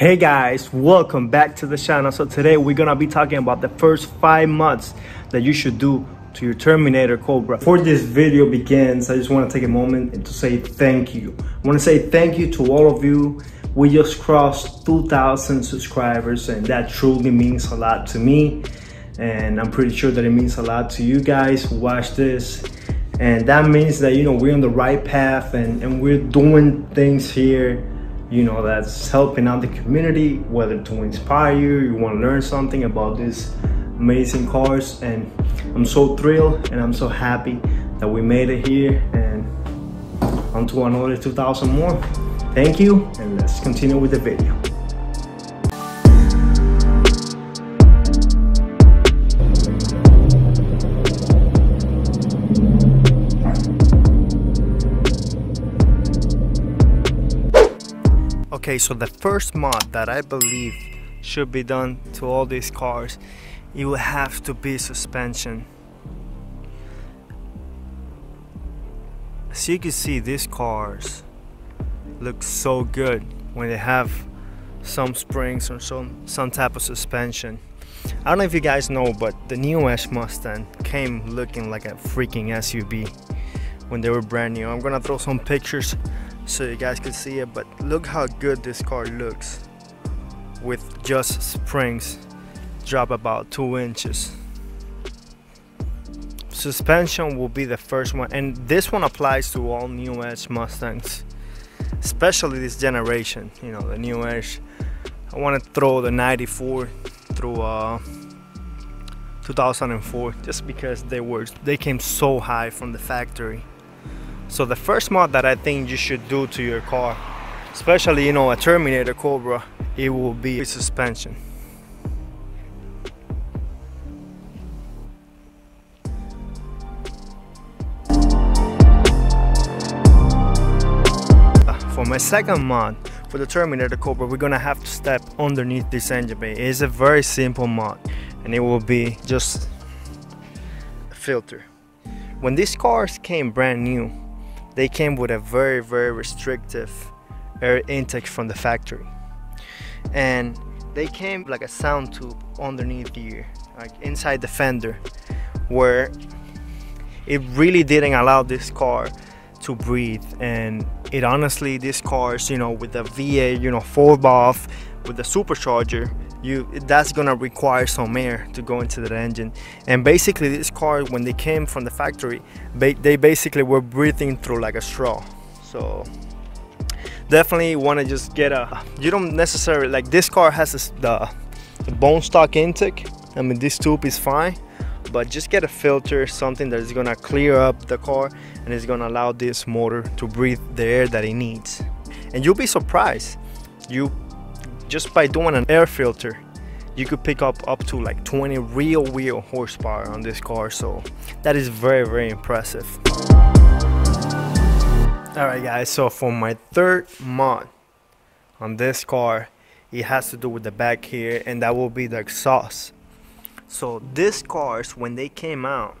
Hey guys, welcome back to the channel. So today we're gonna be talking about the first 5 mods that you should do to your Terminator Cobra. Before this video begins, I just want to take a moment and to say thank you. I want to say thank you to all of you. We just crossed 2,000 subscribers and that truly means a lot to me, and I'm pretty sure that it means a lot to you guys who watch this. And that means that, you know, we're on the right path and we're doing things here, you know, that's helping out the community, whether to inspire you want to learn something about these amazing cars. And I'm so thrilled and I'm so happy that we made it here and on to another 2,000 more. Thank you, and let's continue with the video. Okay, so the first mod that I believe should be done to all these cars, it will have to be suspension. As you can see, these cars look so good when they have some springs or some type of suspension. I don't know if you guys know, but the new Mustang came looking like a freaking SUV when they were brand new. I'm gonna throw some pictures so you guys can see it, but look how good this car looks with just springs drop about 2 inches. Suspension will be the first one, and this one applies to all new Edge Mustangs, especially this generation, you know, the new Edge. I want to throw the 94 through 2004 just because they came so high from the factory. So the first mod that I think you should do to your car, especially, you know, a Terminator Cobra, it will be suspension. For my second mod for the Terminator Cobra, we're gonna have to step underneath this engine bay. It's a very simple mod, and it will be just a filter. When these cars came brand new, they came with a very restrictive air intake from the factory, and they came like a sound tube underneath here, like inside the fender, where it really didn't allow this car to breathe. And it honestly, these cars, you know, with the V8, you know, 4-valve with the supercharger, that's gonna require some air to go into the engine. And basically this car, when they came from the factory, they basically were breathing through like a straw. So definitely want to just get you don't necessarily, like, this car has the bone stock intake. I mean, this tube is fine, but just get a filter, something that is gonna clear up the car and is gonna allow this motor to breathe the air that it needs. And you'll be surprised, just by doing an air filter, you could pick up to like 20 real horsepower on this car. So that is very impressive. All right guys, so for my third mod on this car, it has to do with the back here, and that will be the exhaust. So these cars, when they came out,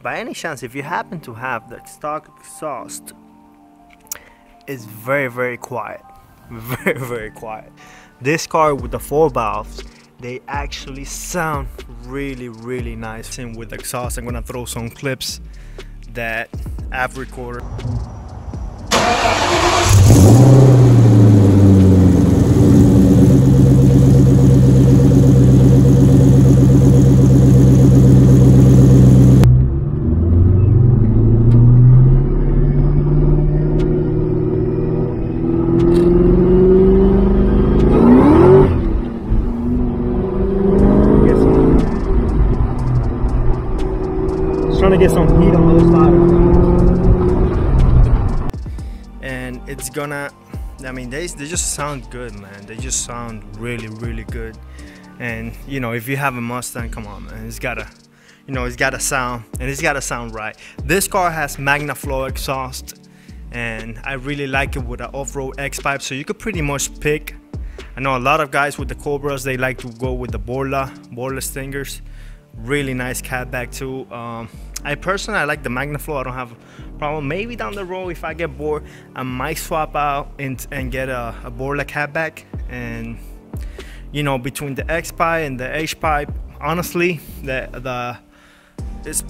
by any chance, if you happen to have the stock exhaust, it's very quiet. Very quiet. This car with the 4 valves, they actually sound really nice. And with the exhaust, I'm gonna throw some clips that I've recorded. Trying to get some heat on those tires, and it's gonna, I mean, they just sound good, man. They just sound really good. And you know, if you have a Mustang, come on, man, it's gotta, you know, it's gotta sound, and it's gotta sound right. This car has MagnaFlow exhaust, and I really like it with an off-road X-pipe, so you could pretty much pick. I know a lot of guys with the Cobras, they like to go with the boreless stingers. Really nice catback too. I personally like the MagnaFlow. I don't have a problem. Maybe down the road, if I get bored, I might swap out and get a boreless catback And you know, between the X pipe and the H pipe, honestly, it's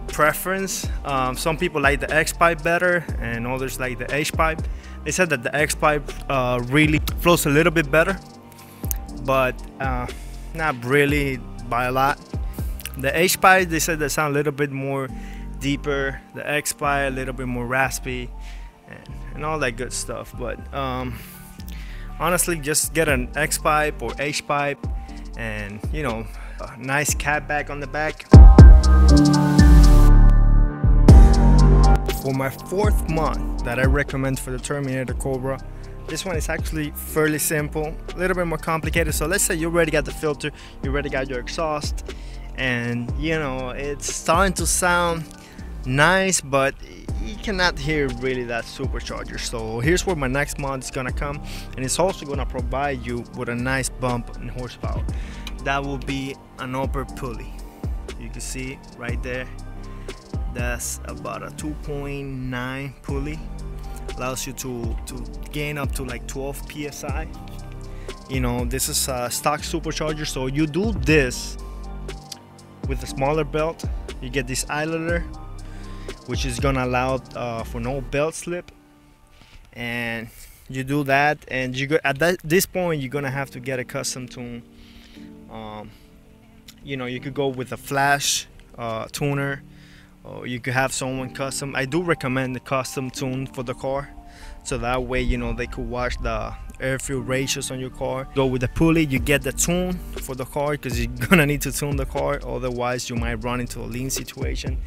preference. Some people like the X pipe better and others like the H pipe. They said that the X pipe really flows a little bit better, but not really by a lot. The H pipe, they said, they sound a little bit more deeper. The X pipe a little bit more raspy and all that good stuff. But honestly, just get an X pipe or H pipe, and you know, a nice cat back on the back. For my 4th mod that I recommend for the Terminator Cobra, this one is actually fairly simple, a little bit more complicated. So let's say you already got the filter, you already got your exhaust, and you know, it's starting to sound nice, but you cannot hear really that supercharger. So here's where my next mod is gonna come, and it's also gonna provide you with a nice bump in horsepower. That will be an upper pulley. You can see right there, that's about a 2.9 pulley. Allows you to gain up to like 12 psi. You know, this is a stock supercharger, so you do this with a smaller belt. You get this idler, which is gonna allow for no belt slip, and you do that, and you go at this point you're gonna have to get a custom tune. You know, you could go with a flash tuner, or you could have someone custom. I do recommend the custom tune for the car, so that way, you know, they could watch the air fuel ratios on your car. Go with the pulley, you get the tune for the car, because you're gonna need to tune the car, otherwise you might run into a lean situation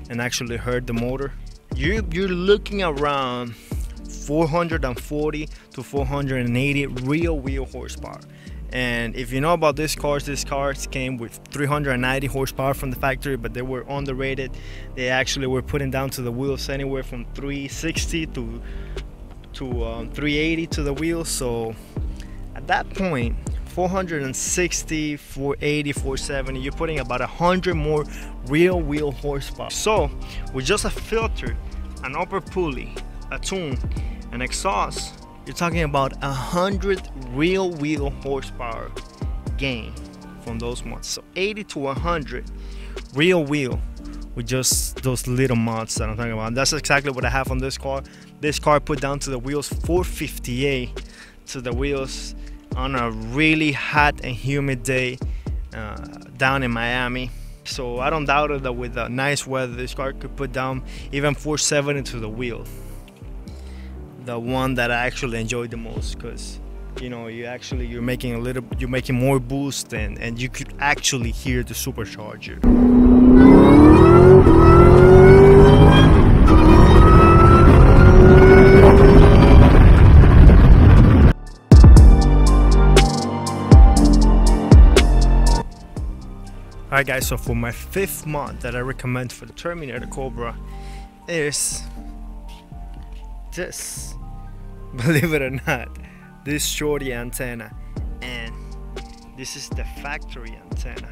and actually hurt the motor. You're looking around 440 to 480 real wheel horsepower. And if you know about these cars came with 390 horsepower from the factory, but they were underrated. They actually were putting down to the wheels anywhere from 360 to 380 to the wheels. So at that point, 460, 480, 470, you're putting about 100 more real wheel horsepower. So with just a filter, an upper pulley, a tune, an exhaust, you're talking about 100 real wheel horsepower gain from those mods. So 80 to 100 real wheel with just those little mods that I'm talking about. That's exactly what I have on this car. This car put down to the wheels 458 to the wheels on a really hot and humid day down in Miami. So I don't doubt it that with the nice weather, this car could put down even 470 to the wheel. The one that I actually enjoy the most, because you know, you're making more boost, and you could actually hear the supercharger. Alright guys, so for my 5th mod that I recommend for the Terminator Cobra is this, believe it or not, this shorty antenna, and this is the factory antenna,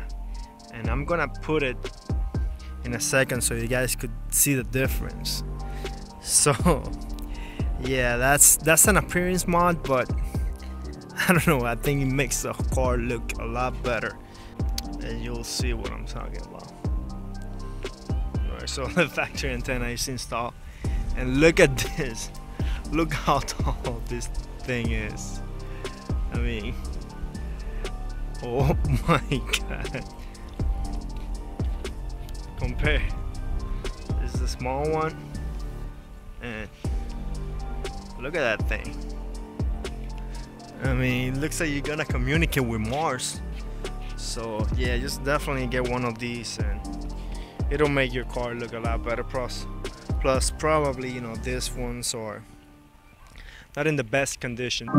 and I'm gonna put it in a second so you guys could see the difference. So yeah, that's an appearance mod, but I don't know, I think it makes the car look a lot better, and you'll see what I'm talking about. Alright, so the factory antenna is installed, and look at this. Look how tall this thing is. I mean, oh my god. Compare. This is the small one, and look at that thing. I mean, it looks like you're gonna communicate with Mars. So yeah, just definitely get one of these, and it'll make your car look a lot better. Plus probably, you know, these ones are not in the best condition.